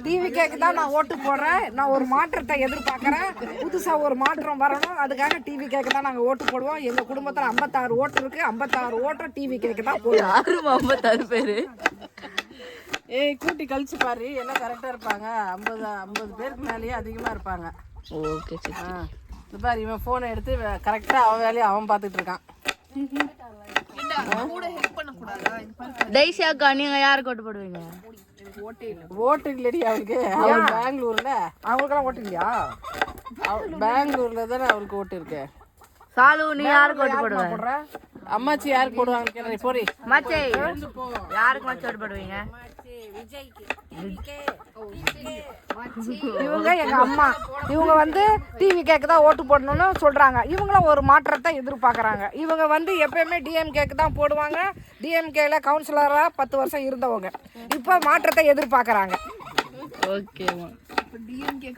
டிவிகேக்கு தான் நான் ஓட்டு போடுறேன். நான் ஒரு மாற்றத்தை எதிர்பார்க்குறேன். புதுசாக ஒரு மாற்றம் வரணும். அதுக்காக டிவிகேக்கு தான் நாங்கள் ஓட்டு போடுவோம். எங்கள் குடும்பத்தில் 56 ஓட்டு இருக்குது. 56 ஓட்டும் டிவிகேக்கு தான் போடுவோம். 56 பேர். ஏய் கூட்டி கழிச்சு பாரு, எல்லாம் கரெக்டாக இருப்பாங்க. 50 பேருக்கு மேலேயே அதிகமாக இருப்பாங்க. ஓகே சரி. இது பாரு, இவன் ஃபோனை எடுத்து கரெக்டாக அவன் வேலையை அவன் பார்த்துட்டு இருக்கான். டைசி அக்கா நீங்க யாருக்கு ஓட்டு போடுவீங்க? ஓட்டு இல்லடி அவளுக்கு. அவள் பெங்களூர்ல. அவங்களுக்கெல்லாம் ஓட்டு இல்லையா? பெங்களூர்ல தானே அவளுக்கு ஓட்டு இருக்கு. சாலு நீ யாருக்கு ஓட்டு போடுவ? அம்மாச்சி யாருக்கு போடுவாங்க கேட்குறேன். போறி மச்சை யாருக்கு மச்சை ஓட்டு போடுவீங்க? இவங்க எங்க அம்மா இவங்க வந்து டிவிகேக்கு தான் ஓட்டு போடணும்னு சொல்றாங்க. இவங்களும் ஒரு மாற்றத்தை எதிர்பார்க்குறாங்க. இவங்க வந்து எப்பயுமே டிஎம்கேக்கு தான் போடுவாங்க. டிஎம்கேல கவுன்சிலராக 10 வருஷம் இருந்தவங்க இப்போ மாற்றத்தை எதிர்பார்க்குறாங்க. ஓகேமா. இப்போ டிஎம்கே